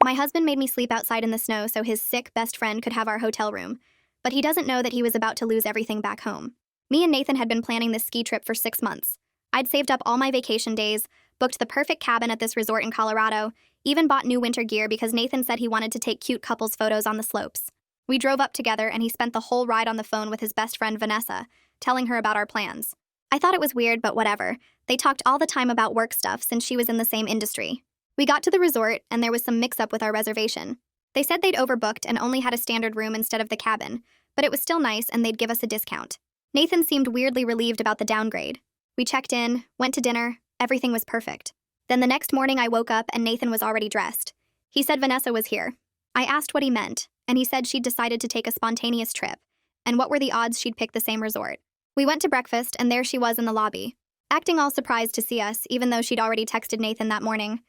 My husband made me sleep outside in the snow so his sick best friend could have our hotel room, but he doesn't know that he was about to lose everything back home. Me and Nathan had been planning this ski trip for 6 months. I'd saved up all my vacation days, booked the perfect cabin at this resort in Colorado, even bought new winter gear because Nathan said he wanted to take cute couples photos on the slopes. We drove up together and he spent the whole ride on the phone with his best friend Vanessa, telling her about our plans. I thought it was weird, but whatever. They talked all the time about work stuff since she was in the same industry. We got to the resort and there was some mix-up with our reservation. They said they'd overbooked and only had a standard room instead of the cabin, but it was still nice and they'd give us a discount. Nathan seemed weirdly relieved about the downgrade. We checked in, went to dinner, everything was perfect. Then the next morning I woke up and Nathan was already dressed. He said Vanessa was here. I asked what he meant, and he said she'd decided to take a spontaneous trip, and what were the odds she'd pick the same resort. We went to breakfast and there she was in the lobby, acting all surprised to see us even though she'd already texted Nathan that morning.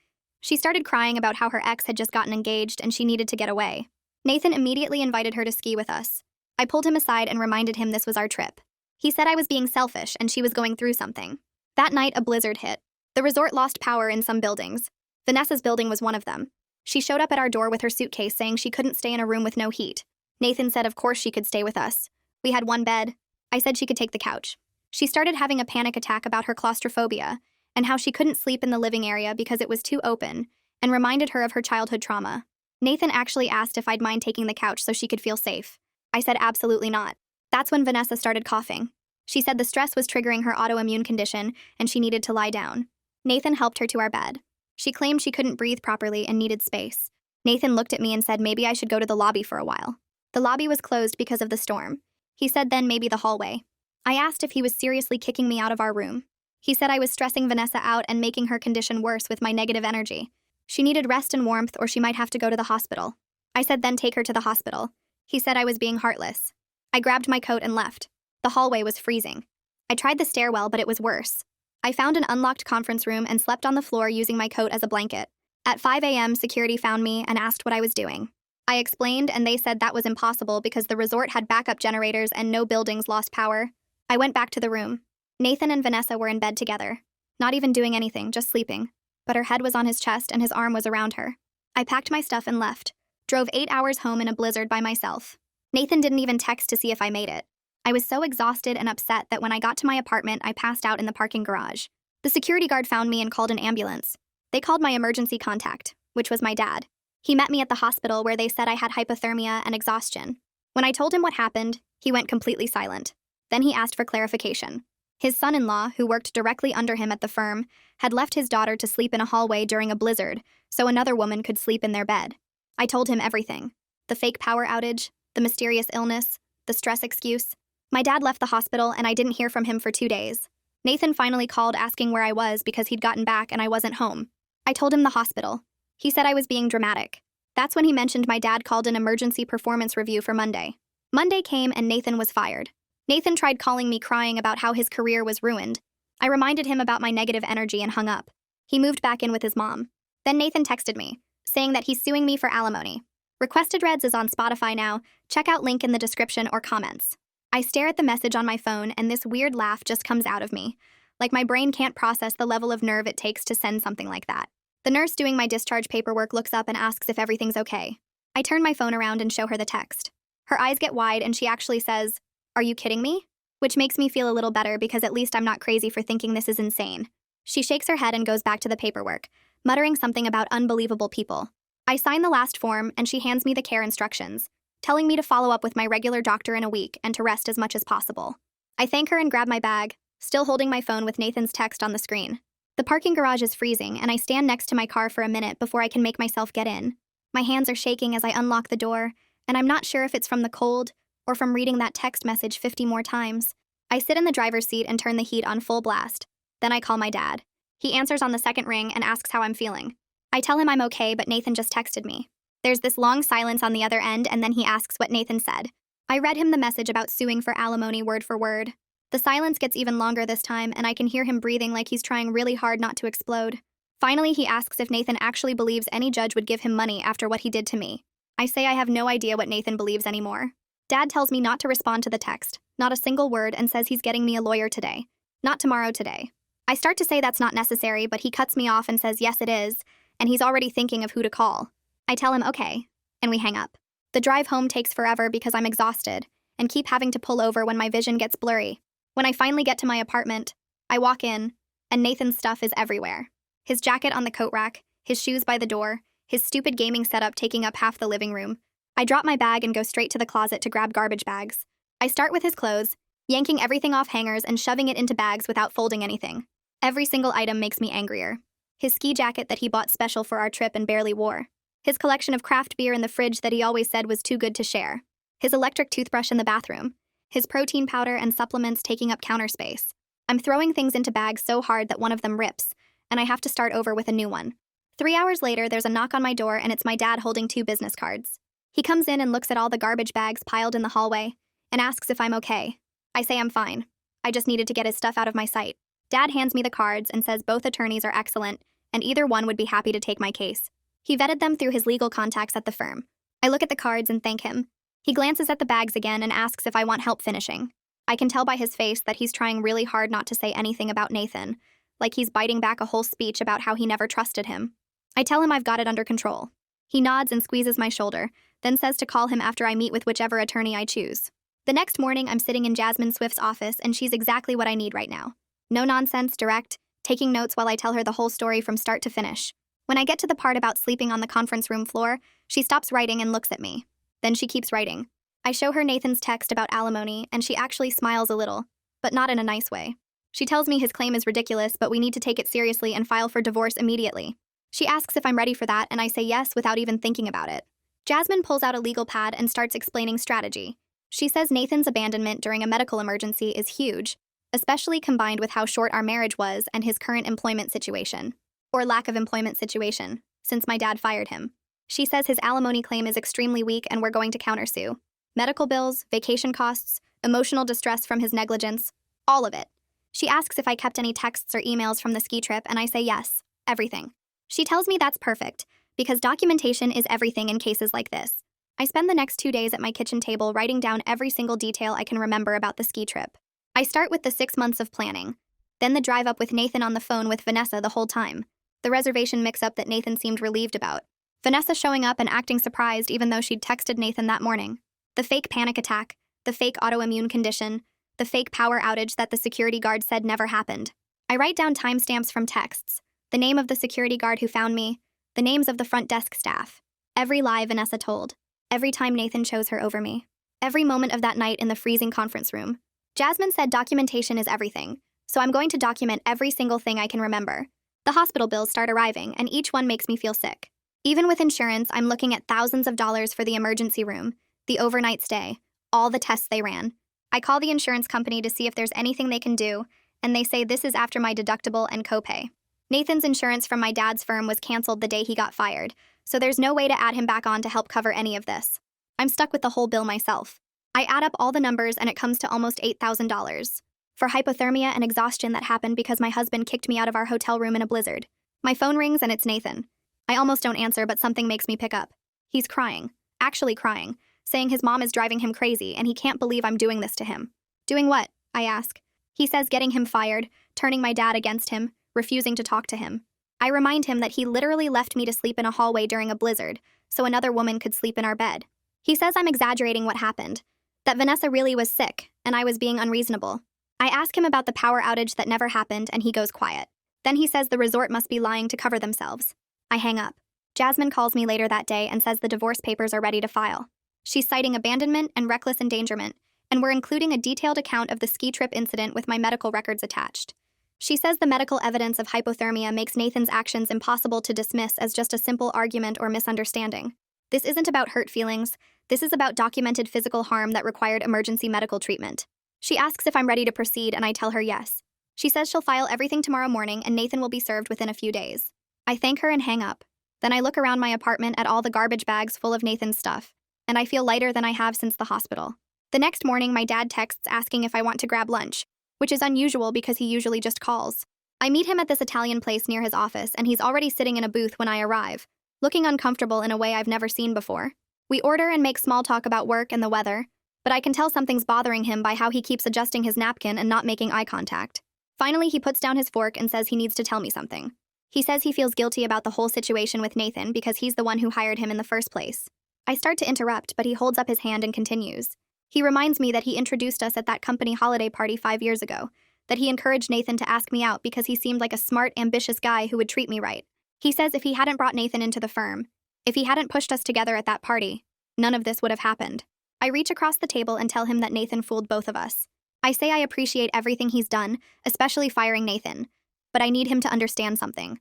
She started crying about how her ex had just gotten engaged and she needed to get away. Nathan immediately invited her to ski with us. I pulled him aside and reminded him this was our trip. He said I was being selfish and she was going through something. That night, a blizzard hit. The resort lost power in some buildings. Vanessa's building was one of them. She showed up at our door with her suitcase saying she couldn't stay in a room with no heat. Nathan said of course she could stay with us. We had one bed. I said she could take the couch. She started having a panic attack about her claustrophobia and how she couldn't sleep in the living area because it was too open, and reminded her of her childhood trauma. Nathan actually asked if I'd mind taking the couch so she could feel safe. I said absolutely not. That's when Vanessa started coughing. She said the stress was triggering her autoimmune condition and she needed to lie down. Nathan helped her to our bed. She claimed she couldn't breathe properly and needed space. Nathan looked at me and said maybe I should go to the lobby for a while. The lobby was closed because of the storm. He said then maybe the hallway. I asked if he was seriously kicking me out of our room. He said I was stressing Vanessa out and making her condition worse with my negative energy. She needed rest and warmth or she might have to go to the hospital. I said then take her to the hospital. He said I was being heartless. I grabbed my coat and left. The hallway was freezing. I tried the stairwell, but it was worse. I found an unlocked conference room and slept on the floor using my coat as a blanket. At 5 a.m., security found me and asked what I was doing. I explained and they said that was impossible because the resort had backup generators and no buildings lost power. I went back to the room. Nathan and Vanessa were in bed together, not even doing anything, just sleeping. But her head was on his chest and his arm was around her. I packed my stuff and left. Drove 8 hours home in a blizzard by myself. Nathan didn't even text to see if I made it. I was so exhausted and upset that when I got to my apartment, I passed out in the parking garage. The security guard found me and called an ambulance. They called my emergency contact, which was my dad. He met me at the hospital where they said I had hypothermia and exhaustion. When I told him what happened, he went completely silent. Then he asked for clarification. His son-in-law, who worked directly under him at the firm, had left his daughter to sleep in a hallway during a blizzard so another woman could sleep in their bed. I told him everything. The fake power outage, the mysterious illness, the stress excuse. My dad left the hospital and I didn't hear from him for 2 days. Nathan finally called asking where I was because he'd gotten back and I wasn't home. I told him the hospital. He said I was being dramatic. That's when he mentioned my dad called an emergency performance review for Monday. Monday came and Nathan was fired. Nathan tried calling me crying about how his career was ruined. I reminded him about my negative energy and hung up. He moved back in with his mom. Then Nathan texted me, saying that he's suing me for alimony. Requested Reds is on Spotify now. Check out link in the description or comments. I stare at the message on my phone and this weird laugh just comes out of me. Like my brain can't process the level of nerve it takes to send something like that. The nurse doing my discharge paperwork looks up and asks if everything's okay. I turn my phone around and show her the text. Her eyes get wide and she actually says, "Are you kidding me?" Which makes me feel a little better because at least I'm not crazy for thinking this is insane. She shakes her head and goes back to the paperwork, muttering something about unbelievable people. I sign the last form and she hands me the care instructions, telling me to follow up with my regular doctor in a week and to rest as much as possible. I thank her and grab my bag, still holding my phone with Nathan's text on the screen. The parking garage is freezing and I stand next to my car for a minute before I can make myself get in. My hands are shaking as I unlock the door, and I'm not sure if it's from the cold or from reading that text message 50 more times. I sit in the driver's seat and turn the heat on full blast. Then I call my dad. He answers on the second ring and asks how I'm feeling. I tell him I'm okay, but Nathan just texted me. There's this long silence on the other end, and then he asks what Nathan said. I read him the message about suing for alimony word for word. The silence gets even longer this time, and I can hear him breathing like he's trying really hard not to explode. Finally, he asks if Nathan actually believes any judge would give him money after what he did to me. I say I have no idea what Nathan believes anymore. Dad tells me not to respond to the text, not a single word, and says he's getting me a lawyer today. Not tomorrow, today. I start to say that's not necessary, but he cuts me off and says yes it is, and he's already thinking of who to call. I tell him okay, and we hang up. The drive home takes forever because I'm exhausted and keep having to pull over when my vision gets blurry. When I finally get to my apartment, I walk in, and Nathan's stuff is everywhere. His jacket on the coat rack, his shoes by the door, his stupid gaming setup taking up half the living room. I drop my bag and go straight to the closet to grab garbage bags. I start with his clothes, yanking everything off hangers and shoving it into bags without folding anything. Every single item makes me angrier. His ski jacket that he bought special for our trip and barely wore. His collection of craft beer in the fridge that he always said was too good to share. His electric toothbrush in the bathroom. His protein powder and supplements taking up counter space. I'm throwing things into bags so hard that one of them rips, and I have to start over with a new one. 3 hours later, there's a knock on my door and it's my dad holding 2 business cards. He comes in and looks at all the garbage bags piled in the hallway and asks if I'm okay. I say I'm fine. I just needed to get his stuff out of my sight. Dad hands me the cards and says both attorneys are excellent and either one would be happy to take my case. He vetted them through his legal contacts at the firm. I look at the cards and thank him. He glances at the bags again and asks if I want help finishing. I can tell by his face that he's trying really hard not to say anything about Nathan, like he's biting back a whole speech about how he never trusted him. I tell him I've got it under control. He nods and squeezes my shoulder, then says to call him after I meet with whichever attorney I choose. The next morning, I'm sitting in Jasmine Swift's office, and she's exactly what I need right now. No nonsense, direct, taking notes while I tell her the whole story from start to finish. When I get to the part about sleeping on the conference room floor, she stops writing and looks at me. Then she keeps writing. I show her Nathan's text about alimony, and she actually smiles a little, but not in a nice way. She tells me his claim is ridiculous, but we need to take it seriously and file for divorce immediately. She asks if I'm ready for that, and I say yes without even thinking about it. Jasmine pulls out a legal pad and starts explaining strategy. She says Nathan's abandonment during a medical emergency is huge, especially combined with how short our marriage was and his current employment situation. Or lack of employment situation, since my dad fired him. She says his alimony claim is extremely weak and we're going to countersue. Medical bills, vacation costs, emotional distress from his negligence, all of it. She asks if I kept any texts or emails from the ski trip, and I say yes, everything. She tells me that's perfect, because documentation is everything in cases like this. I spend the next 2 days at my kitchen table writing down every single detail I can remember about the ski trip. I start with the 6 months of planning, then the drive up with Nathan on the phone with Vanessa the whole time, the reservation mix-up that Nathan seemed relieved about, Vanessa showing up and acting surprised even though she'd texted Nathan that morning, the fake panic attack, the fake autoimmune condition, the fake power outage that the security guard said never happened. I write down timestamps from texts, the name of the security guard who found me, the names of the front desk staff, every lie Vanessa told, every time Nathan chose her over me, every moment of that night in the freezing conference room. Jasmine said documentation is everything, so I'm going to document every single thing I can remember. The hospital bills start arriving, and each one makes me feel sick. Even with insurance, I'm looking at thousands of dollars for the emergency room, the overnight stay, all the tests they ran. I call the insurance company to see if there's anything they can do, and they say this is after my deductible and copay. Nathan's insurance from my dad's firm was canceled the day he got fired, so there's no way to add him back on to help cover any of this. I'm stuck with the whole bill myself. I add up all the numbers and it comes to almost $8,000. For hypothermia and exhaustion that happened because my husband kicked me out of our hotel room in a blizzard. My phone rings and it's Nathan. I almost don't answer, but something makes me pick up. He's crying, actually crying, saying his mom is driving him crazy and he can't believe I'm doing this to him. Doing what? I ask. He says getting him fired, turning my dad against him, refusing to talk to him. I remind him that he literally left me to sleep in a hallway during a blizzard, so another woman could sleep in our bed. He says I'm exaggerating what happened, that Vanessa really was sick, and I was being unreasonable. I ask him about the power outage that never happened, and he goes quiet. Then he says the resort must be lying to cover themselves. I hang up. Jasmine calls me later that day and says the divorce papers are ready to file. She's citing abandonment and reckless endangerment, and we're including a detailed account of the ski trip incident with my medical records attached. She says the medical evidence of hypothermia makes Nathan's actions impossible to dismiss as just a simple argument or misunderstanding. This isn't about hurt feelings. This is about documented physical harm that required emergency medical treatment. She asks if I'm ready to proceed, and I tell her yes. She says she'll file everything tomorrow morning and Nathan will be served within a few days. I thank her and hang up. Then I look around my apartment at all the garbage bags full of Nathan's stuff, and I feel lighter than I have since the hospital. The next morning, my dad texts asking if I want to grab lunch, which is unusual because he usually just calls. I meet him at this Italian place near his office, and he's already sitting in a booth when I arrive, looking uncomfortable in a way I've never seen before. We order and make small talk about work and the weather, but I can tell something's bothering him by how he keeps adjusting his napkin and not making eye contact. Finally, he puts down his fork and says he needs to tell me something. He says he feels guilty about the whole situation with Nathan because he's the one who hired him in the first place. I start to interrupt, but he holds up his hand and continues. He reminds me that he introduced us at that company holiday party 5 years ago, that he encouraged Nathan to ask me out because he seemed like a smart, ambitious guy who would treat me right. He says if he hadn't brought Nathan into the firm, if he hadn't pushed us together at that party, none of this would have happened. I reach across the table and tell him that Nathan fooled both of us. I say I appreciate everything he's done, especially firing Nathan, but I need him to understand something.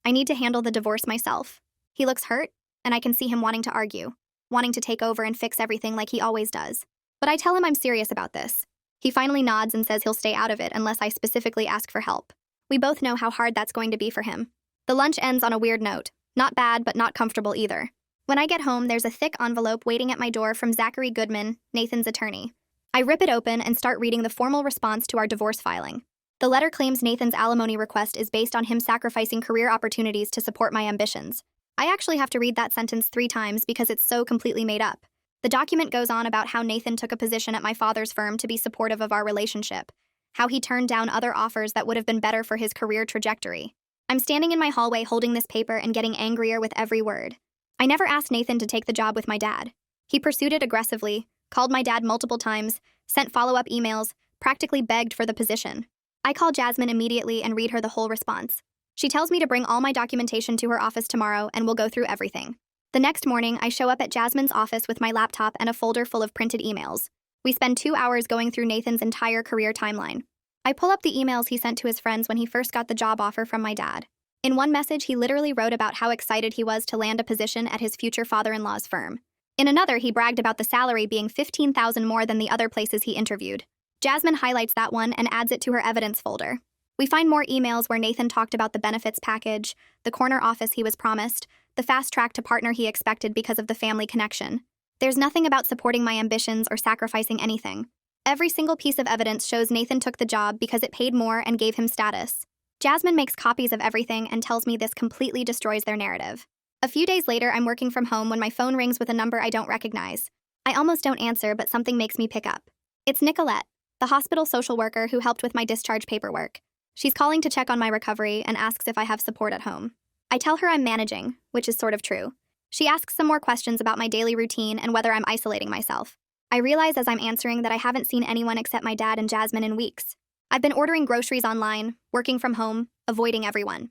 I need to handle the divorce myself. He looks hurt, and I can see him wanting to argue, wanting to take over and fix everything like he always does. But I tell him I'm serious about this. He finally nods and says he'll stay out of it unless I specifically ask for help. We both know how hard that's going to be for him. The lunch ends on a weird note. Not bad, but not comfortable either. When I get home, there's a thick envelope waiting at my door from Zachary Goodman, Nathan's attorney. I rip it open and start reading the formal response to our divorce filing. The letter claims Nathan's alimony request is based on him sacrificing career opportunities to support my ambitions. I actually have to read that sentence 3 times because it's so completely made up. The document goes on about how Nathan took a position at my father's firm to be supportive of our relationship, how he turned down other offers that would have been better for his career trajectory. I'm standing in my hallway holding this paper and getting angrier with every word. I never asked Nathan to take the job with my dad. He pursued it aggressively, called my dad multiple times, sent follow-up emails, practically begged for the position. I call Jasmine immediately and read her the whole response. She tells me to bring all my documentation to her office tomorrow and we'll go through everything. The next morning, I show up at Jasmine's office with my laptop and a folder full of printed emails. We spend 2 hours going through Nathan's entire career timeline. I pull up the emails he sent to his friends when he first got the job offer from my dad. In one message, he literally wrote about how excited he was to land a position at his future father-in-law's firm. In another, he bragged about the salary being $15,000 more than the other places he interviewed. Jasmine highlights that one and adds it to her evidence folder. We find more emails where Nathan talked about the benefits package, the corner office he was promised, the fast track to partner he expected because of the family connection. There's nothing about supporting my ambitions or sacrificing anything. Every single piece of evidence shows Nathan took the job because it paid more and gave him status. Jasmine makes copies of everything and tells me this completely destroys their narrative. A few days later, I'm working from home when my phone rings with a number I don't recognize. I almost don't answer, but something makes me pick up. It's Nicolette, the hospital social worker who helped with my discharge paperwork. She's calling to check on my recovery and asks if I have support at home. I tell her I'm managing, which is sort of true. She asks some more questions about my daily routine and whether I'm isolating myself. I realize as I'm answering that I haven't seen anyone except my dad and Jasmine in weeks. I've been ordering groceries online, working from home, avoiding everyone.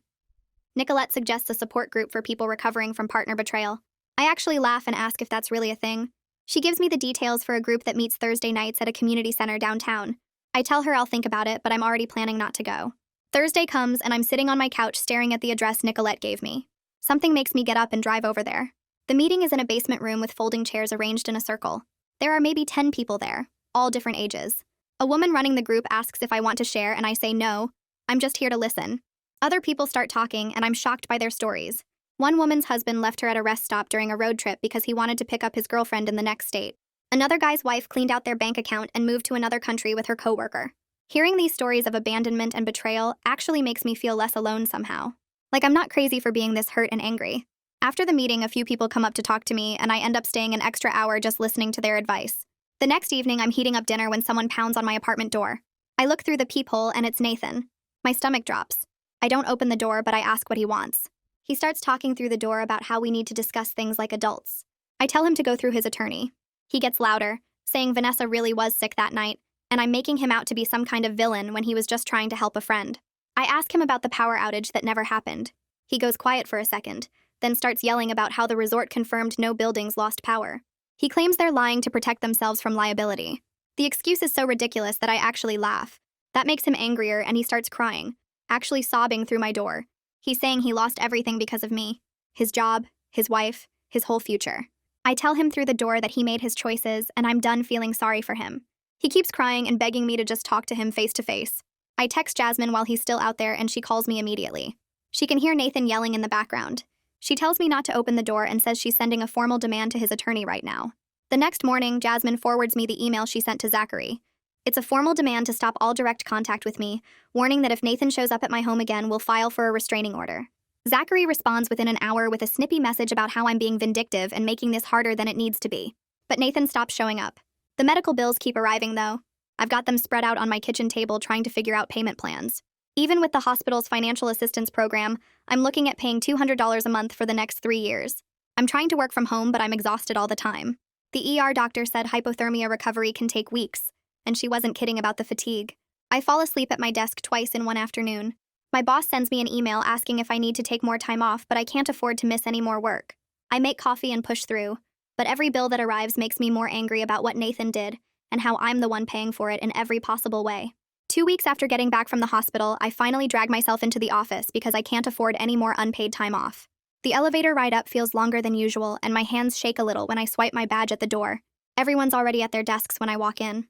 Nicolette suggests a support group for people recovering from partner betrayal. I actually laugh and ask if that's really a thing. She gives me the details for a group that meets Thursday nights at a community center downtown. I tell her I'll think about it, but I'm already planning not to go. Thursday comes and I'm sitting on my couch staring at the address Nicolette gave me. Something makes me get up and drive over there. The meeting is in a basement room with folding chairs arranged in a circle. There are maybe 10 people there, all different ages. A woman running the group asks if I want to share and I say no, I'm just here to listen. Other people start talking and I'm shocked by their stories. One woman's husband left her at a rest stop during a road trip because he wanted to pick up his girlfriend in the next state. Another guy's wife cleaned out their bank account and moved to another country with her coworker. Hearing these stories of abandonment and betrayal actually makes me feel less alone somehow. Like I'm not crazy for being this hurt and angry. After the meeting, a few people come up to talk to me and I end up staying an extra hour just listening to their advice. The next evening, I'm heating up dinner when someone pounds on my apartment door. I look through the peephole and it's Nathan. My stomach drops. I don't open the door, but I ask what he wants. He starts talking through the door about how we need to discuss things like adults. I tell him to go through his attorney. He gets louder, saying Vanessa really was sick that night, and I'm making him out to be some kind of villain when he was just trying to help a friend. I ask him about the power outage that never happened. He goes quiet for a second, then starts yelling about how the resort confirmed no buildings lost power. He claims they're lying to protect themselves from liability. The excuse is so ridiculous that I actually laugh. That makes him angrier and he starts crying, actually sobbing through my door. He's saying he lost everything because of me. His job, his wife, his whole future. I tell him through the door that he made his choices and I'm done feeling sorry for him. He keeps crying and begging me to just talk to him face to face. I text Jasmine while he's still out there and she calls me immediately. She can hear Nathan yelling in the background. She tells me not to open the door and says she's sending a formal demand to his attorney right now. The next morning, Jasmine forwards me the email she sent to Zachary. It's a formal demand to stop all direct contact with me, warning that if Nathan shows up at my home again, we'll file for a restraining order. Zachary responds within an hour with a snippy message about how I'm being vindictive and making this harder than it needs to be. But Nathan stops showing up. The medical bills keep arriving, though. I've got them spread out on my kitchen table trying to figure out payment plans. Even with the hospital's financial assistance program, I'm looking at paying $200 a month for the next 3 years. I'm trying to work from home, but I'm exhausted all the time. The ER doctor said hypothermia recovery can take weeks, and she wasn't kidding about the fatigue. I fall asleep at my desk twice in one afternoon. My boss sends me an email asking if I need to take more time off, but I can't afford to miss any more work. I make coffee and push through, but every bill that arrives makes me more angry about what Nathan did and how I'm the one paying for it in every possible way. 2 weeks after getting back from the hospital, I finally drag myself into the office because I can't afford any more unpaid time off. The elevator ride up feels longer than usual, and my hands shake a little when I swipe my badge at the door. Everyone's already at their desks when I walk in.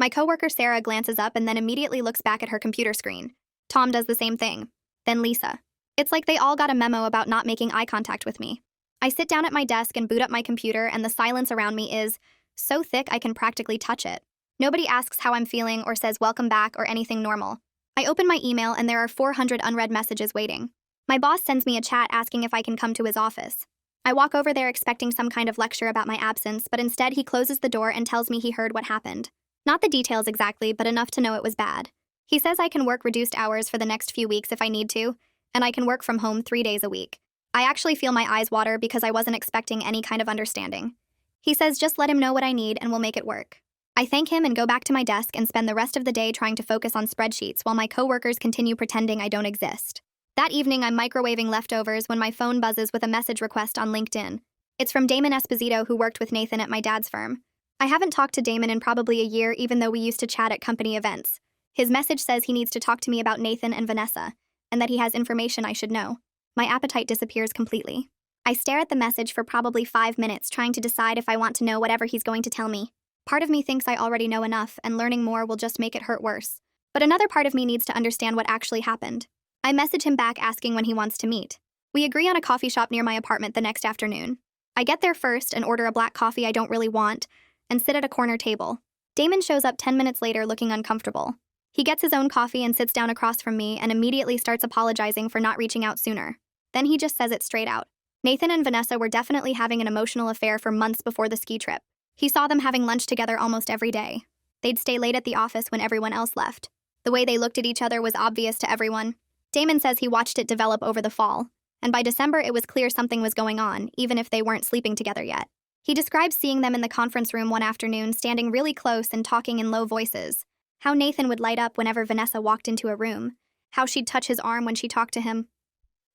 My coworker Sarah glances up and then immediately looks back at her computer screen. Tom does the same thing. Then Lisa. It's like they all got a memo about not making eye contact with me. I sit down at my desk and boot up my computer, and the silence around me is so thick I can practically touch it. Nobody asks how I'm feeling or says welcome back or anything normal. I open my email and there are 400 unread messages waiting. My boss sends me a chat asking if I can come to his office. I walk over there expecting some kind of lecture about my absence, but instead he closes the door and tells me he heard what happened. Not the details exactly, but enough to know it was bad. He says I can work reduced hours for the next few weeks if I need to, and I can work from home 3 days a week. I actually feel my eyes water because I wasn't expecting any kind of understanding. He says just let him know what I need and we'll make it work. I thank him and go back to my desk and spend the rest of the day trying to focus on spreadsheets while my coworkers continue pretending I don't exist. That evening, I'm microwaving leftovers when my phone buzzes with a message request on LinkedIn. It's from Damon Esposito, who worked with Nathan at my dad's firm. I haven't talked to Damon in probably a year, even though we used to chat at company events. His message says he needs to talk to me about Nathan and Vanessa, and that he has information I should know. My appetite disappears completely. I stare at the message for probably 5 minutes, trying to decide if I want to know whatever he's going to tell me. Part of me thinks I already know enough, and learning more will just make it hurt worse. But another part of me needs to understand what actually happened. I message him back asking when he wants to meet. We agree on a coffee shop near my apartment the next afternoon. I get there first and order a black coffee I don't really want, and sit at a corner table. Damon shows up 10 minutes later looking uncomfortable. He gets his own coffee and sits down across from me and immediately starts apologizing for not reaching out sooner. Then he just says it straight out. Nathan and Vanessa were definitely having an emotional affair for months before the ski trip. He saw them having lunch together almost every day. They'd stay late at the office when everyone else left. The way they looked at each other was obvious to everyone. Damon says he watched it develop over the fall, and by December it was clear something was going on, even if they weren't sleeping together yet. He describes seeing them in the conference room one afternoon, standing really close and talking in low voices. How Nathan would light up whenever Vanessa walked into a room. How she'd touch his arm when she talked to him.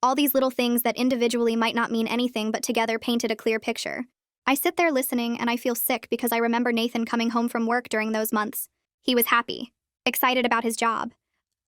All these little things that individually might not mean anything but together painted a clear picture. I sit there listening and I feel sick because I remember Nathan coming home from work during those months. He was happy, excited about his job.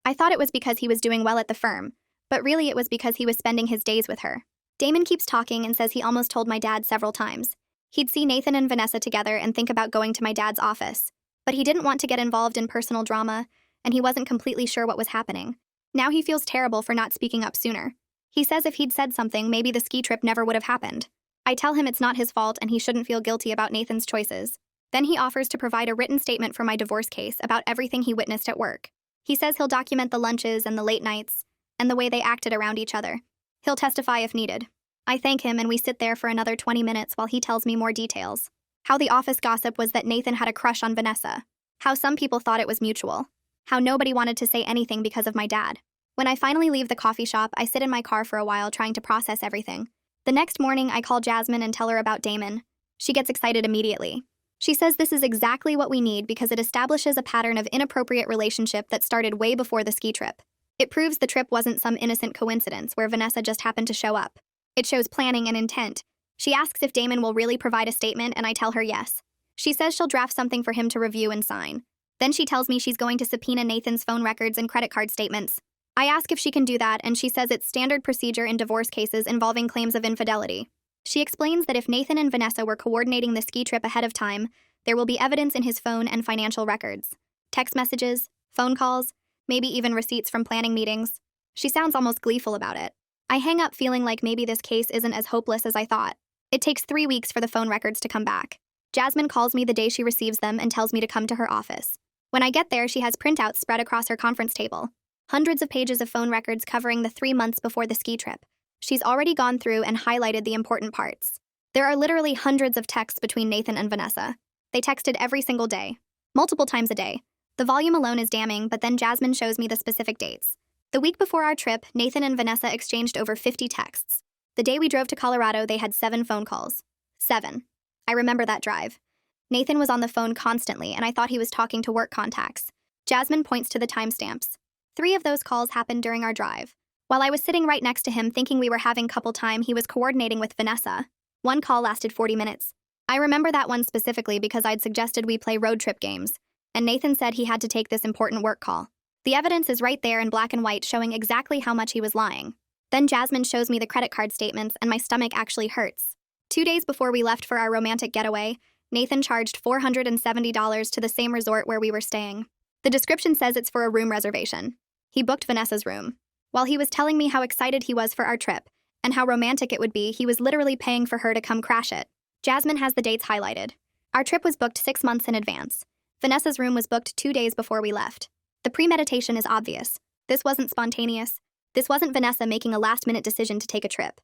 I thought it was because he was doing well at the firm, but really it was because he was spending his days with her. Damon keeps talking and says he almost told my dad several times. He'd see Nathan and Vanessa together and think about going to my dad's office. But he didn't want to get involved in personal drama, and he wasn't completely sure what was happening. Now he feels terrible for not speaking up sooner. He says if he'd said something, maybe the ski trip never would have happened. I tell him it's not his fault and he shouldn't feel guilty about Nathan's choices. Then he offers to provide a written statement for my divorce case about everything he witnessed at work. He says he'll document the lunches and the late nights, and the way they acted around each other. He'll testify if needed. I thank him and we sit there for another 20 minutes while he tells me more details. How the office gossip was that Nathan had a crush on Vanessa. How some people thought it was mutual. How nobody wanted to say anything because of my dad. When I finally leave the coffee shop, I sit in my car for a while trying to process everything. The next morning, I call Jasmine and tell her about Damon. She gets excited immediately. She says this is exactly what we need because it establishes a pattern of inappropriate relationship that started way before the ski trip. It proves the trip wasn't some innocent coincidence where Vanessa just happened to show up. It shows planning and intent. She asks if Damon will really provide a statement, and I tell her yes. She says she'll draft something for him to review and sign. Then she tells me she's going to subpoena Nathan's phone records and credit card statements. I ask if she can do that, and she says it's standard procedure in divorce cases involving claims of infidelity. She explains that if Nathan and Vanessa were coordinating the ski trip ahead of time, there will be evidence in his phone and financial records. Text messages, phone calls, maybe even receipts from planning meetings. She sounds almost gleeful about it. I hang up feeling like maybe this case isn't as hopeless as I thought. It takes 3 weeks for the phone records to come back. Jasmine calls me the day she receives them and tells me to come to her office. When I get there, she has printouts spread across her conference table. Hundreds of pages of phone records covering the 3 months before the ski trip. She's already gone through and highlighted the important parts. There are literally hundreds of texts between Nathan and Vanessa. They texted every single day, multiple times a day, The volume alone is damning, but then Jasmine shows me the specific dates. The week before our trip, Nathan and Vanessa exchanged over 50 texts. The day we drove to Colorado, they had 7 phone calls. 7. I remember that drive. Nathan was on the phone constantly, and I thought he was talking to work contacts. Jasmine points to the timestamps. 3 of those calls happened during our drive. While I was sitting right next to him thinking we were having couple time, he was coordinating with Vanessa. One call lasted 40 minutes. I remember that one specifically because I'd suggested we play road trip games, and Nathan said he had to take this important work call. The evidence is right there in black and white showing exactly how much he was lying. Then Jasmine shows me the credit card statements and my stomach actually hurts. 2 days before we left for our romantic getaway, Nathan charged $470 to the same resort where we were staying. The description says it's for a room reservation. He booked Vanessa's room. While he was telling me how excited he was for our trip and how romantic it would be, he was literally paying for her to come crash it. Jasmine has the dates highlighted. Our trip was booked 6 months in advance. Vanessa's room was booked 2 days before we left. The premeditation is obvious. This wasn't spontaneous. This wasn't Vanessa making a last-minute decision to take a trip.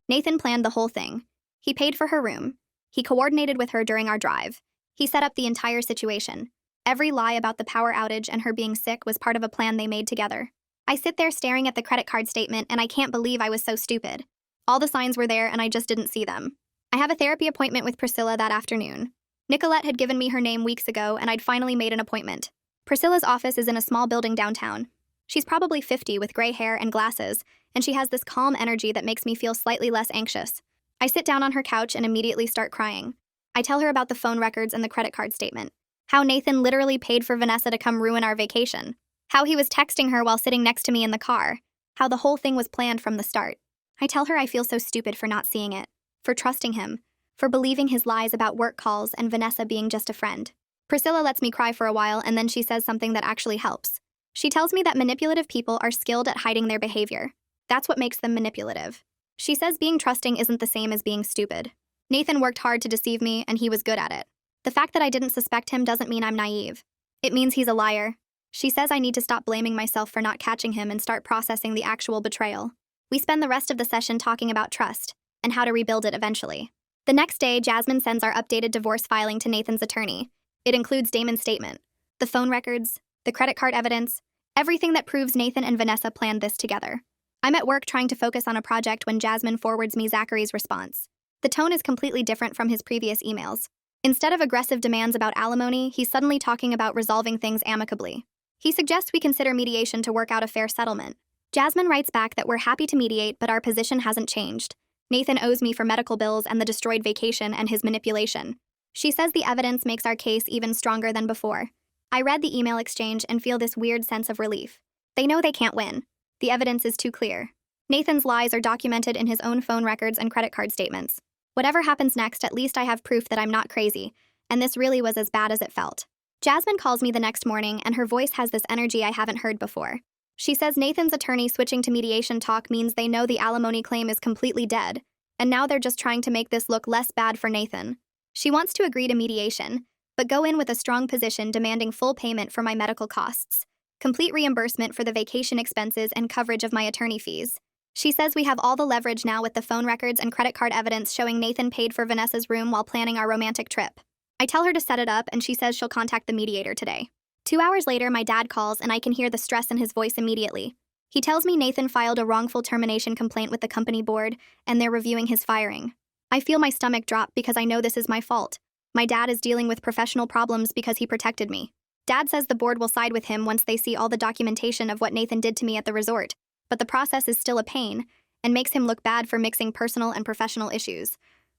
Nathan planned the whole thing. He paid for her room. He coordinated with her during our drive. He set up the entire situation. Every lie about the power outage and her being sick was part of a plan they made together. I sit there staring at the credit card statement and I can't believe I was so stupid. All the signs were there and I just didn't see them. I have a therapy appointment with Priscilla that afternoon. Nicolette had given me her name weeks ago and I'd finally made an appointment. Priscilla's office is in a small building downtown. She's probably 50 with gray hair and glasses, and she has this calm energy that makes me feel slightly less anxious. I sit down on her couch and immediately start crying. I tell her about the phone records and the credit card statement. How Nathan literally paid for Vanessa to come ruin our vacation. How he was texting her while sitting next to me in the car. How the whole thing was planned from the start. I tell her I feel so stupid for not seeing it, for trusting him, for believing his lies about work calls and Vanessa being just a friend. Priscilla lets me cry for a while and then she says something that actually helps. She tells me that manipulative people are skilled at hiding their behavior. That's what makes them manipulative. She says being trusting isn't the same as being stupid. Nathan worked hard to deceive me and he was good at it. The fact that I didn't suspect him doesn't mean I'm naive. It means he's a liar. She says I need to stop blaming myself for not catching him and start processing the actual betrayal. We spend the rest of the session talking about trust and how to rebuild it eventually. The next day, Jasmine sends our updated divorce filing to Nathan's attorney. It includes Damon's statement, the phone records, the credit card evidence, everything that proves Nathan and Vanessa planned this together. I'm at work trying to focus on a project when Jasmine forwards me Zachary's response. The tone is completely different from his previous emails. Instead of aggressive demands about alimony, he's suddenly talking about resolving things amicably. He suggests we consider mediation to work out a fair settlement. Jasmine writes back that we're happy to mediate, but our position hasn't changed. Nathan owes me for medical bills and the destroyed vacation and his manipulation. She says the evidence makes our case even stronger than before. I read the email exchange and feel this weird sense of relief. They know they can't win. The evidence is too clear. Nathan's lies are documented in his own phone records and credit card statements. Whatever happens next, at least I have proof that I'm not crazy, and this really was as bad as it felt. Jasmine calls me the next morning, and her voice has this energy I haven't heard before. She says Nathan's attorney switching to mediation talk means they know the alimony claim is completely dead, and now they're just trying to make this look less bad for Nathan. She wants to agree to mediation, but go in with a strong position demanding full payment for my medical costs, complete reimbursement for the vacation expenses and coverage of my attorney fees. She says we have all the leverage now with the phone records and credit card evidence showing Nathan paid for Vanessa's room while planning our romantic trip. I tell her to set it up and she says she'll contact the mediator today. 2 hours later, my dad calls and I can hear the stress in his voice immediately. He tells me Nathan filed a wrongful termination complaint with the company board and they're reviewing his firing. I feel my stomach drop because I know this is my fault. My dad is dealing with professional problems because he protected me. Dad says the board will side with him once they see all the documentation of what Nathan did to me at the resort, but the process is still a pain and makes him look bad for mixing personal and professional issues.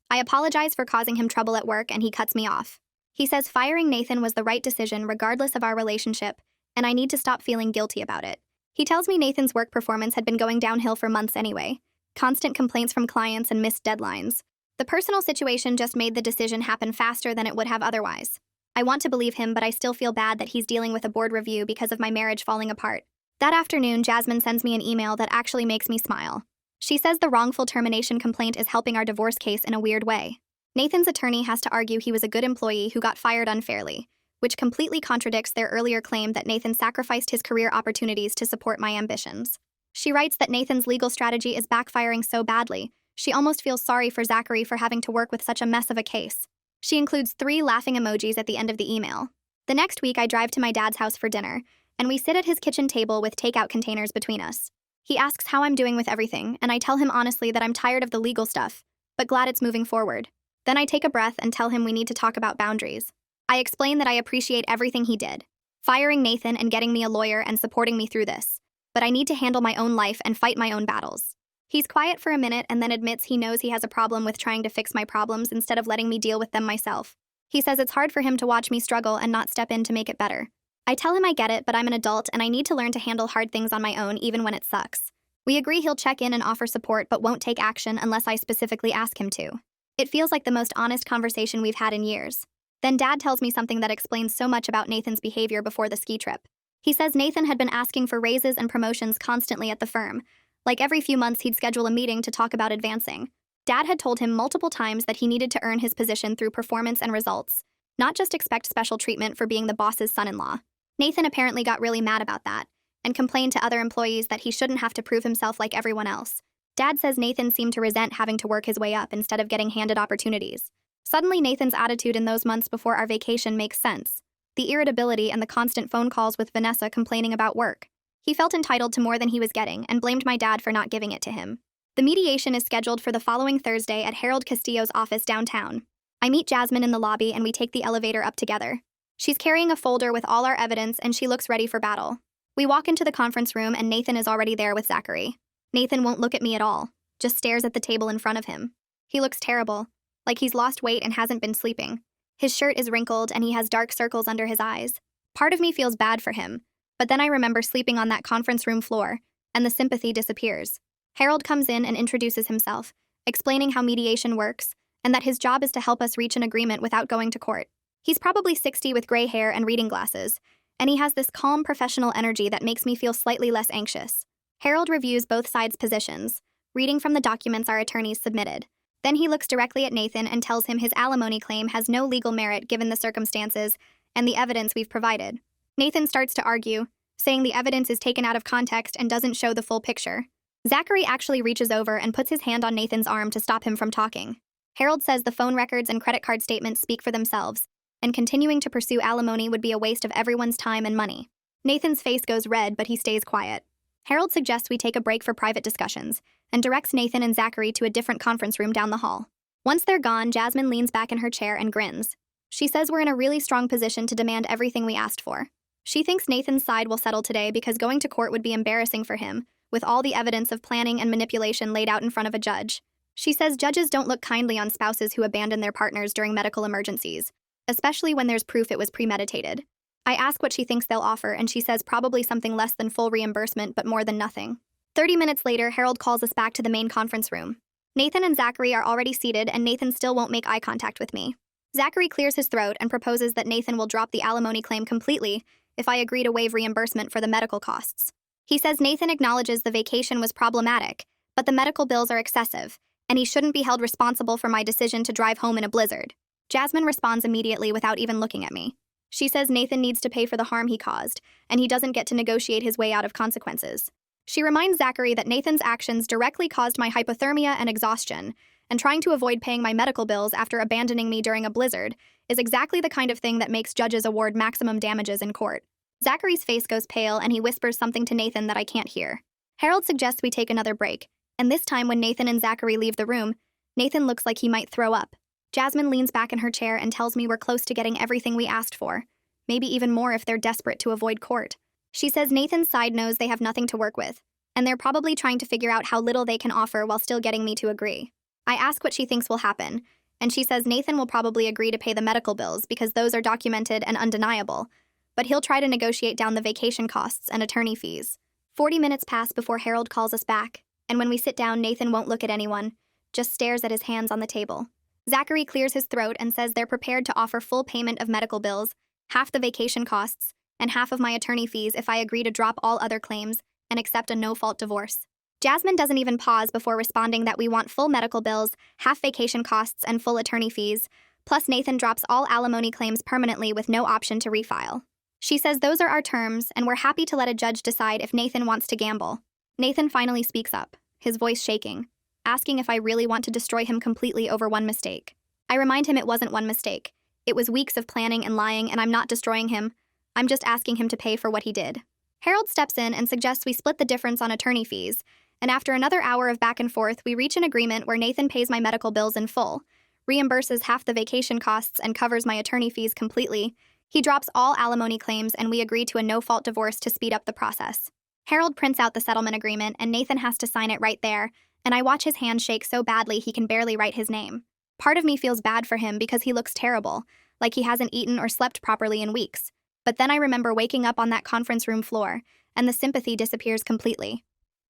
I apologize for causing him trouble at work and he cuts me off. He says firing Nathan was the right decision regardless of our relationship, and I need to stop feeling guilty about it. He tells me Nathan's work performance had been going downhill for months anyway. Constant complaints from clients and missed deadlines. The personal situation just made the decision happen faster than it would have otherwise. I want to believe him, but I still feel bad that he's dealing with a board review because of my marriage falling apart. That afternoon, Jasmine sends me an email that actually makes me smile. She says the wrongful termination complaint is helping our divorce case in a weird way. Nathan's attorney has to argue he was a good employee who got fired unfairly, which completely contradicts their earlier claim that Nathan sacrificed his career opportunities to support my ambitions. She writes that Nathan's legal strategy is backfiring so badly, she almost feels sorry for Zachary for having to work with such a mess of a case. She includes 3 laughing emojis at the end of the email. The next week, I drive to my dad's house for dinner, and we sit at his kitchen table with takeout containers between us. He asks how I'm doing with everything, and I tell him honestly that I'm tired of the legal stuff, but glad it's moving forward. Then I take a breath and tell him we need to talk about boundaries. I explain that I appreciate everything he did, firing Nathan and getting me a lawyer and supporting me through this, but I need to handle my own life and fight my own battles. He's quiet for a minute and then admits he knows he has a problem with trying to fix my problems instead of letting me deal with them myself. He says it's hard for him to watch me struggle and not step in to make it better. I tell him I get it, but I'm an adult and I need to learn to handle hard things on my own even when it sucks. We agree he'll check in and offer support but won't take action unless I specifically ask him to. It feels like the most honest conversation we've had in years. Then Dad tells me something that explains so much about Nathan's behavior before the ski trip. He says Nathan had been asking for raises and promotions constantly at the firm. Like every few months he'd schedule a meeting to talk about advancing. Dad had told him multiple times that he needed to earn his position through performance and results, not just expect special treatment for being the boss's son-in-law. Nathan apparently got really mad about that, and complained to other employees that he shouldn't have to prove himself like everyone else. Dad says Nathan seemed to resent having to work his way up instead of getting handed opportunities. Suddenly, Nathan's attitude in those months before our vacation makes sense. The irritability and the constant phone calls with Vanessa complaining about work. He felt entitled to more than he was getting and blamed my dad for not giving it to him. The mediation is scheduled for the following Thursday at Harold Castillo's office downtown. I meet Jasmine in the lobby and we take the elevator up together. She's carrying a folder with all our evidence and she looks ready for battle. We walk into the conference room and Nathan is already there with Zachary. Nathan won't look at me at all, just stares at the table in front of him. He looks terrible, like he's lost weight and hasn't been sleeping. His shirt is wrinkled and he has dark circles under his eyes. Part of me feels bad for him, but then I remember sleeping on that conference room floor, and the sympathy disappears. Harold comes in and introduces himself, explaining how mediation works, and that his job is to help us reach an agreement without going to court. He's probably 60 with gray hair and reading glasses, and he has this calm professional energy that makes me feel slightly less anxious. Harold reviews both sides' positions, reading from the documents our attorneys submitted. Then he looks directly at Nathan and tells him his alimony claim has no legal merit given the circumstances and the evidence we've provided. Nathan starts to argue, saying the evidence is taken out of context and doesn't show the full picture. Zachary actually reaches over and puts his hand on Nathan's arm to stop him from talking. Harold says the phone records and credit card statements speak for themselves, and continuing to pursue alimony would be a waste of everyone's time and money. Nathan's face goes red, but he stays quiet. Harold suggests we take a break for private discussions, and directs Nathan and Zachary to a different conference room down the hall. Once they're gone, Jasmine leans back in her chair and grins. She says we're in a really strong position to demand everything we asked for. She thinks Nathan's side will settle today because going to court would be embarrassing for him, with all the evidence of planning and manipulation laid out in front of a judge. She says judges don't look kindly on spouses who abandon their partners during medical emergencies, especially when there's proof it was premeditated. I ask what she thinks they'll offer, and she says probably something less than full reimbursement, but more than nothing. 30 minutes later, Harold calls us back to the main conference room. Nathan and Zachary are already seated, and Nathan still won't make eye contact with me. Zachary clears his throat and proposes that Nathan will drop the alimony claim completely if I agree to waive reimbursement for the medical costs. He says Nathan acknowledges the vacation was problematic, but the medical bills are excessive, and he shouldn't be held responsible for my decision to drive home in a blizzard. Jasmine responds immediately without even looking at me. She says Nathan needs to pay for the harm he caused, and he doesn't get to negotiate his way out of consequences. She reminds Zachary that Nathan's actions directly caused my hypothermia and exhaustion, and trying to avoid paying my medical bills after abandoning me during a blizzard is exactly the kind of thing that makes judges award maximum damages in court. Zachary's face goes pale and he whispers something to Nathan that I can't hear. Harold suggests we take another break, and this time when Nathan and Zachary leave the room, Nathan looks like he might throw up. Jasmine leans back in her chair and tells me we're close to getting everything we asked for, maybe even more if they're desperate to avoid court. She says Nathan's side knows they have nothing to work with, and they're probably trying to figure out how little they can offer while still getting me to agree. I ask what she thinks will happen, and she says Nathan will probably agree to pay the medical bills because those are documented and undeniable, but he'll try to negotiate down the vacation costs and attorney fees. 40 minutes pass before Harold calls us back, and when we sit down, Nathan won't look at anyone, just stares at his hands on the table. Zachary clears his throat and says they're prepared to offer full payment of medical bills, half the vacation costs, and half of my attorney fees if I agree to drop all other claims and accept a no-fault divorce. Jasmine doesn't even pause before responding that we want full medical bills, half vacation costs, and full attorney fees, plus Nathan drops all alimony claims permanently with no option to refile. She says those are our terms, and we're happy to let a judge decide if Nathan wants to gamble. Nathan finally speaks up, his voice shaking, asking if I really want to destroy him completely over one mistake. I remind him it wasn't one mistake. It was weeks of planning and lying, and I'm not destroying him. I'm just asking him to pay for what he did. Harold steps in and suggests we split the difference on attorney fees, and after another hour of back and forth, we reach an agreement where Nathan pays my medical bills in full, reimburses half the vacation costs, and covers my attorney fees completely. He drops all alimony claims, and we agree to a no-fault divorce to speed up the process. Harold prints out the settlement agreement, and Nathan has to sign it right there, and I watch his hand shake so badly he can barely write his name. Part of me feels bad for him because he looks terrible, like he hasn't eaten or slept properly in weeks. But then I remember waking up on that conference room floor, and the sympathy disappears completely.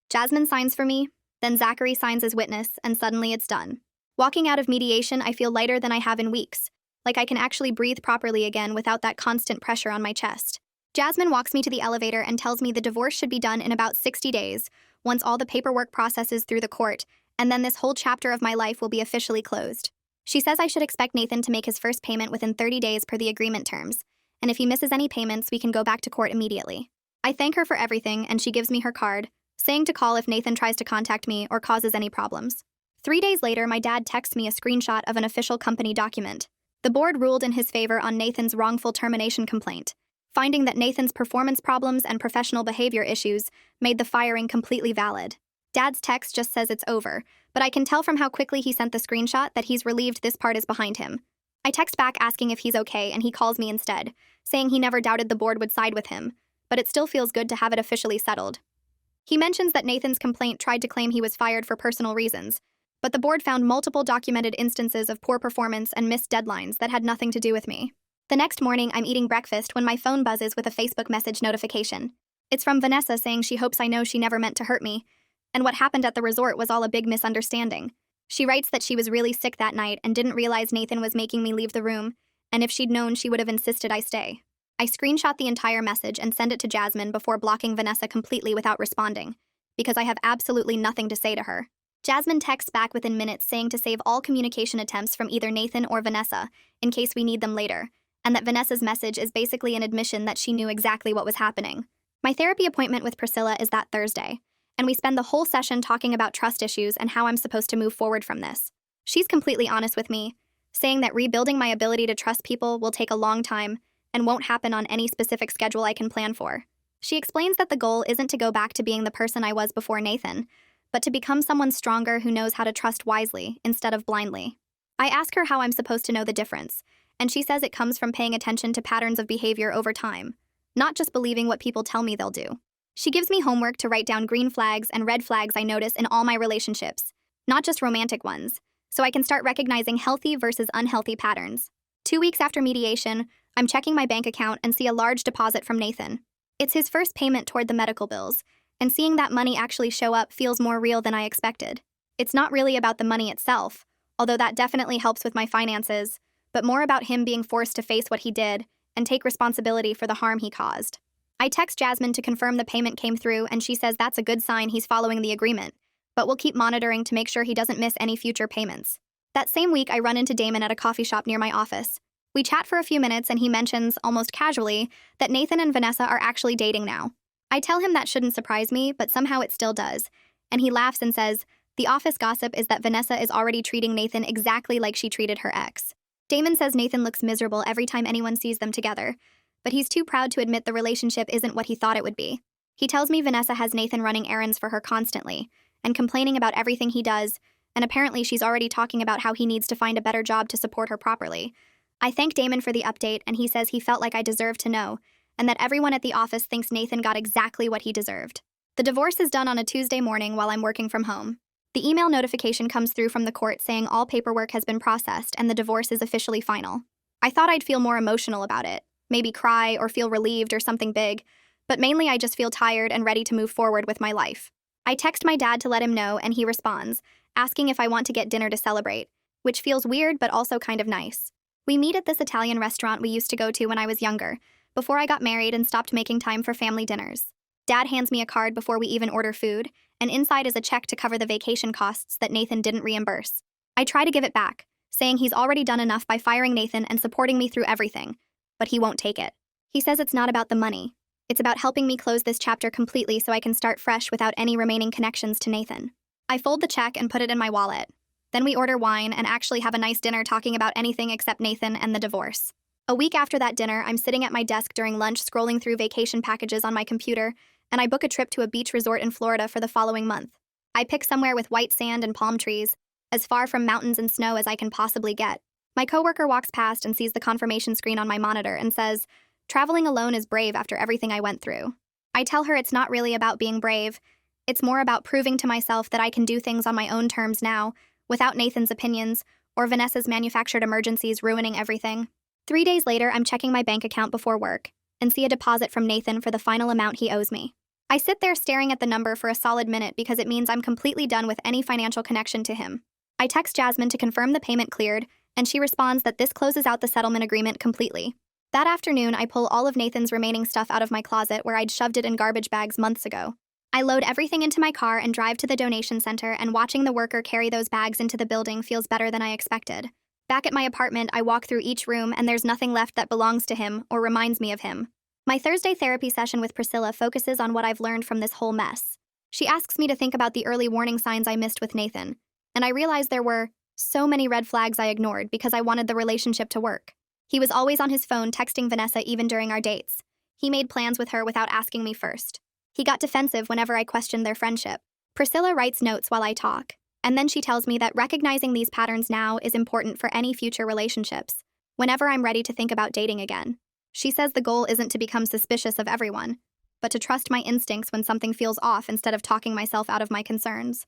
Jasmine signs for me, then Zachary signs as witness, and suddenly it's done. Walking out of mediation, I feel lighter than I have in weeks, like I can actually breathe properly again without that constant pressure on my chest. Jasmine walks me to the elevator and tells me the divorce should be done in about 60 days, once all the paperwork processes through the court, and then this whole chapter of my life will be officially closed. She says I should expect Nathan to make his first payment within 30 days per the agreement terms, and if he misses any payments, we can go back to court immediately. I thank her for everything, and she gives me her card, saying to call if Nathan tries to contact me or causes any problems. 3 days later, my dad texts me a screenshot of an official company document. The board ruled in his favor on Nathan's wrongful termination complaint, finding that Nathan's performance problems and professional behavior issues made the firing completely valid. Dad's text just says it's over, but I can tell from how quickly he sent the screenshot that he's relieved this part is behind him. I text back asking if he's okay, and he calls me instead, saying he never doubted the board would side with him, but it still feels good to have it officially settled. He mentions that Nathan's complaint tried to claim he was fired for personal reasons, but the board found multiple documented instances of poor performance and missed deadlines that had nothing to do with me. The next morning, I'm eating breakfast when my phone buzzes with a Facebook message notification. It's from Vanessa saying she hopes I know she never meant to hurt me, and what happened at the resort was all a big misunderstanding. She writes that she was really sick that night and didn't realize Nathan was making me leave the room, and if she'd known, she would have insisted I stay. I screenshot the entire message and send it to Jasmine before blocking Vanessa completely without responding, because I have absolutely nothing to say to her. Jasmine texts back within minutes saying to save all communication attempts from either Nathan or Vanessa, in case we need them later, and that Vanessa's message is basically an admission that she knew exactly what was happening. My therapy appointment with Priscilla is that Thursday, and we spend the whole session talking about trust issues and how I'm supposed to move forward from this. She's completely honest with me, saying that rebuilding my ability to trust people will take a long time and won't happen on any specific schedule I can plan for. She explains that the goal isn't to go back to being the person I was before Nathan, but to become someone stronger who knows how to trust wisely instead of blindly. I ask her how I'm supposed to know the difference, and she says it comes from paying attention to patterns of behavior over time, not just believing what people tell me they'll do. She gives me homework to write down green flags and red flags I notice in all my relationships, not just romantic ones, so I can start recognizing healthy versus unhealthy patterns. 2 weeks after mediation, I'm checking my bank account and see a large deposit from Nathan. It's his first payment toward the medical bills, and seeing that money actually show up feels more real than I expected. It's not really about the money itself, although that definitely helps with my finances, but more about him being forced to face what he did and take responsibility for the harm he caused. I text Jasmine to confirm the payment came through, and she says that's a good sign he's following the agreement, but we'll keep monitoring to make sure he doesn't miss any future payments. That same week, I run into Damon at a coffee shop near my office. We chat for a few minutes, and he mentions, almost casually, that Nathan and Vanessa are actually dating now. I tell him that shouldn't surprise me, but somehow it still does, and he laughs and says, the office gossip is that Vanessa is already treating Nathan exactly like she treated her ex. Damon says Nathan looks miserable every time anyone sees them together, but he's too proud to admit the relationship isn't what he thought it would be. He tells me Vanessa has Nathan running errands for her constantly, and complaining about everything he does, and apparently she's already talking about how he needs to find a better job to support her properly. I thank Damon for the update, and he says he felt like I deserved to know, and that everyone at the office thinks Nathan got exactly what he deserved. The divorce is done on a Tuesday morning while I'm working from home. The email notification comes through from the court saying all paperwork has been processed and the divorce is officially final. I thought I'd feel more emotional about it, maybe cry or feel relieved or something big, but mainly I just feel tired and ready to move forward with my life. I text my dad to let him know, and he responds, asking if I want to get dinner to celebrate, which feels weird but also kind of nice. We meet at this Italian restaurant we used to go to when I was younger, before I got married and stopped making time for family dinners. Dad hands me a card before we even order food, and inside is a check to cover the vacation costs that Nathan didn't reimburse. I try to give it back, saying he's already done enough by firing Nathan and supporting me through everything, but he won't take it. He says it's not about the money. It's about helping me close this chapter completely so I can start fresh without any remaining connections to Nathan. I fold the check and put it in my wallet. Then we order wine and actually have a nice dinner talking about anything except Nathan and the divorce. A week after that dinner, I'm sitting at my desk during lunch scrolling through vacation packages on my computer, and I book a trip to a beach resort in Florida for the following month. I pick somewhere with white sand and palm trees, as far from mountains and snow as I can possibly get. My coworker walks past and sees the confirmation screen on my monitor and says, "Traveling alone is brave after everything I went through." I tell her it's not really about being brave. It's more about proving to myself that I can do things on my own terms now, without Nathan's opinions or Vanessa's manufactured emergencies ruining everything. 3 days later, I'm checking my bank account before work and see a deposit from Nathan for the final amount he owes me. I sit there staring at the number for a solid minute because it means I'm completely done with any financial connection to him. I text Jasmine to confirm the payment cleared, and she responds that this closes out the settlement agreement completely. That afternoon, I pull all of Nathan's remaining stuff out of my closet where I'd shoved it in garbage bags months ago. I load everything into my car and drive to the donation center, and watching the worker carry those bags into the building feels better than I expected. Back at my apartment, I walk through each room and there's nothing left that belongs to him or reminds me of him. My Thursday therapy session with Priscilla focuses on what I've learned from this whole mess. She asks me to think about the early warning signs I missed with Nathan, and I realize there were so many red flags I ignored because I wanted the relationship to work. He was always on his phone texting Vanessa even during our dates. He made plans with her without asking me first. He got defensive whenever I questioned their friendship. Priscilla writes notes while I talk, and then she tells me that recognizing these patterns now is important for any future relationships, whenever I'm ready to think about dating again. She says the goal isn't to become suspicious of everyone, but to trust my instincts when something feels off instead of talking myself out of my concerns.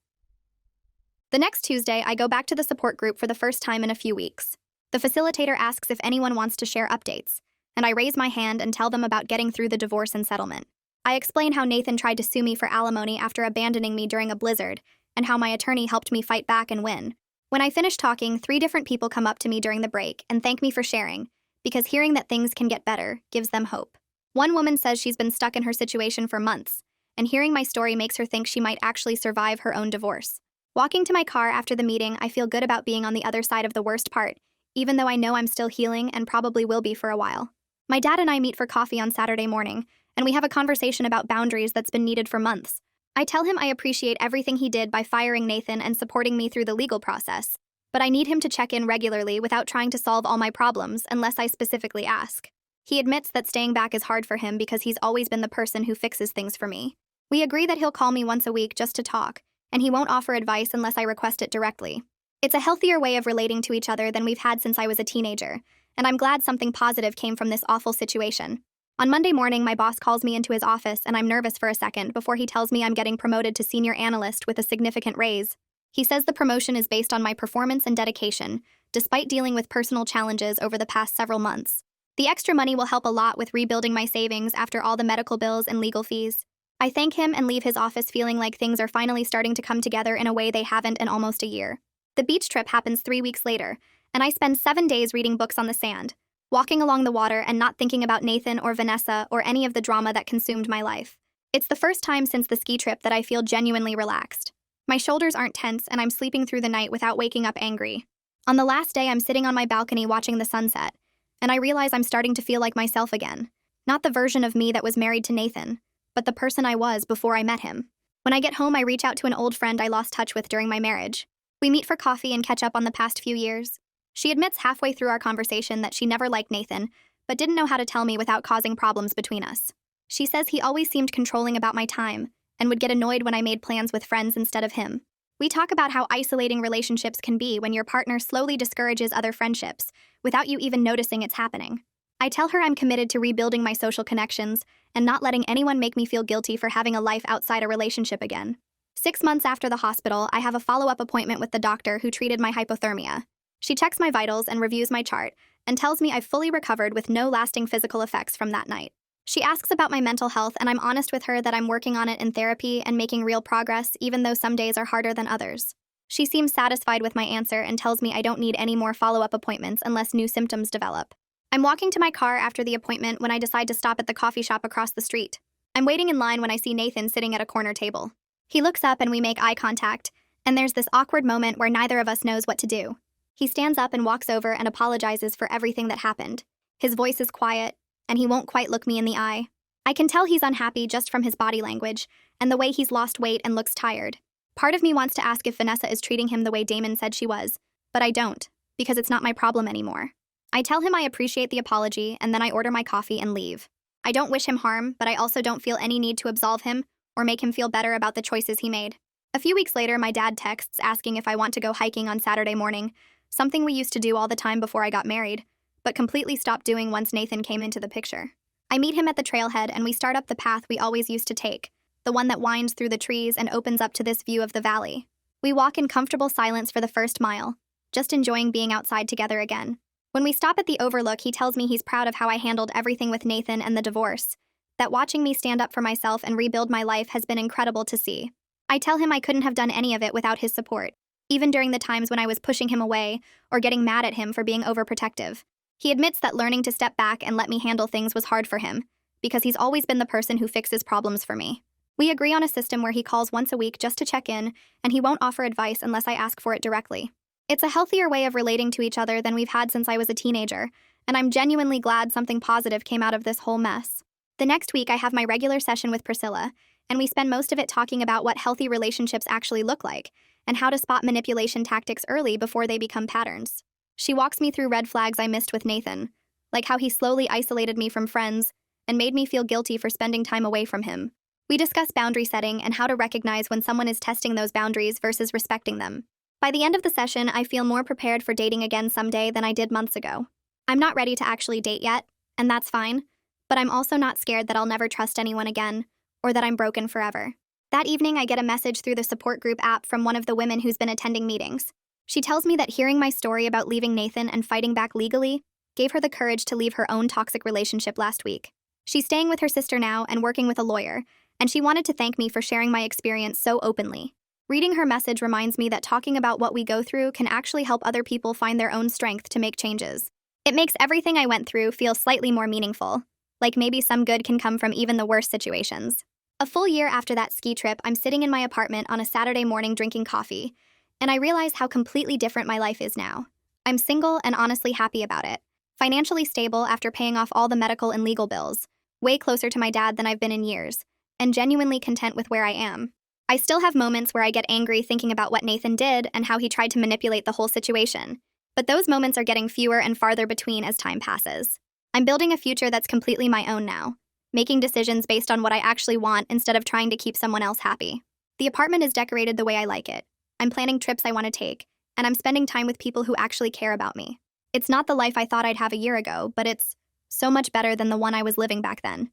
The next Tuesday, I go back to the support group for the first time in a few weeks. The facilitator asks if anyone wants to share updates, and I raise my hand and tell them about getting through the divorce and settlement. I explain how Nathan tried to sue me for alimony after abandoning me during a blizzard, and how my attorney helped me fight back and win. When I finish talking, 3 different people come up to me during the break and thank me for sharing, because hearing that things can get better gives them hope. One woman says she's been stuck in her situation for months, and hearing my story makes her think she might actually survive her own divorce. Walking to my car after the meeting, I feel good about being on the other side of the worst part, even though I know I'm still healing and probably will be for a while. My dad and I meet for coffee on Saturday morning, and we have a conversation about boundaries that's been needed for months. I tell him I appreciate everything he did by firing Nathan and supporting me through the legal process, but I need him to check in regularly without trying to solve all my problems unless I specifically ask. He admits that staying back is hard for him because he's always been the person who fixes things for me. We agree that he'll call me once a week just to talk, and he won't offer advice unless I request it directly. It's a healthier way of relating to each other than we've had since I was a teenager, and I'm glad something positive came from this awful situation. On Monday morning, my boss calls me into his office, and I'm nervous for a second before he tells me I'm getting promoted to senior analyst with a significant raise. He says the promotion is based on my performance and dedication, despite dealing with personal challenges over the past several months. The extra money will help a lot with rebuilding my savings after all the medical bills and legal fees. I thank him and leave his office feeling like things are finally starting to come together in a way they haven't in almost a year. The beach trip happens 3 weeks later, and I spend 7 days reading books on the sand, walking along the water and not thinking about Nathan or Vanessa or any of the drama that consumed my life. It's the first time since the ski trip that I feel genuinely relaxed. My shoulders aren't tense, and I'm sleeping through the night without waking up angry. On the last day, I'm sitting on my balcony watching the sunset, and I realize I'm starting to feel like myself again. Not the version of me that was married to Nathan, but the person I was before I met him. When I get home, I reach out to an old friend I lost touch with during my marriage. We meet for coffee and catch up on the past few years. She admits halfway through our conversation that she never liked Nathan, but didn't know how to tell me without causing problems between us. She says he always seemed controlling about my time, and would get annoyed when I made plans with friends instead of him. We talk about how isolating relationships can be when your partner slowly discourages other friendships, without you even noticing it's happening. I tell her I'm committed to rebuilding my social connections, and not letting anyone make me feel guilty for having a life outside a relationship again. 6 months after the hospital, I have a follow-up appointment with the doctor who treated my hypothermia. She checks my vitals and reviews my chart, and tells me I've fully recovered with no lasting physical effects from that night. She asks about my mental health, and I'm honest with her that I'm working on it in therapy and making real progress, even though some days are harder than others. She seems satisfied with my answer and tells me I don't need any more follow-up appointments unless new symptoms develop. I'm walking to my car after the appointment when I decide to stop at the coffee shop across the street. I'm waiting in line when I see Nathan sitting at a corner table. He looks up and we make eye contact, and there's this awkward moment where neither of us knows what to do. He stands up and walks over and apologizes for everything that happened. His voice is quiet, and he won't quite look me in the eye. I can tell he's unhappy just from his body language and the way he's lost weight and looks tired. Part of me wants to ask if Vanessa is treating him the way Damon said she was, but I don't, because it's not my problem anymore. I tell him I appreciate the apology, and then I order my coffee and leave. I don't wish him harm, but I also don't feel any need to absolve him or make him feel better about the choices he made. A few weeks later, my dad texts asking if I want to go hiking on Saturday morning, something we used to do all the time before I got married, but completely stopped doing once Nathan came into the picture. I meet him at the trailhead and we start up the path we always used to take, the one that winds through the trees and opens up to this view of the valley. We walk in comfortable silence for the first mile, just enjoying being outside together again. When we stop at the overlook, he tells me he's proud of how I handled everything with Nathan and the divorce, that watching me stand up for myself and rebuild my life has been incredible to see. I tell him I couldn't have done any of it without his support, even during the times when I was pushing him away or getting mad at him for being overprotective. He admits that learning to step back and let me handle things was hard for him, because he's always been the person who fixes problems for me. We agree on a system where he calls once a week just to check in, and he won't offer advice unless I ask for it directly. It's a healthier way of relating to each other than we've had since I was a teenager, and I'm genuinely glad something positive came out of this whole mess. The next week, I have my regular session with Priscilla, and we spend most of it talking about what healthy relationships actually look like, and how to spot manipulation tactics early before they become patterns. She walks me through red flags I missed with Nathan, like how he slowly isolated me from friends and made me feel guilty for spending time away from him. We discuss boundary setting and how to recognize when someone is testing those boundaries versus respecting them. By the end of the session, I feel more prepared for dating again someday than I did months ago. I'm not ready to actually date yet, and that's fine, but I'm also not scared that I'll never trust anyone again, or that I'm broken forever. That evening, I get a message through the support group app from one of the women who's been attending meetings. She tells me that hearing my story about leaving Nathan and fighting back legally gave her the courage to leave her own toxic relationship last week. She's staying with her sister now and working with a lawyer, and she wanted to thank me for sharing my experience so openly. Reading her message reminds me that talking about what we go through can actually help other people find their own strength to make changes. It makes everything I went through feel slightly more meaningful, like maybe some good can come from even the worst situations. A full year after that ski trip, I'm sitting in my apartment on a Saturday morning drinking coffee, and I realize how completely different my life is now. I'm single and honestly happy about it. Financially stable after paying off all the medical and legal bills, way closer to my dad than I've been in years, and genuinely content with where I am. I still have moments where I get angry thinking about what Nathan did and how he tried to manipulate the whole situation, but those moments are getting fewer and farther between as time passes. I'm building a future that's completely my own now, making decisions based on what I actually want instead of trying to keep someone else happy. The apartment is decorated the way I like it. I'm planning trips I want to take, and I'm spending time with people who actually care about me. It's not the life I thought I'd have a year ago, but it's so much better than the one I was living back then.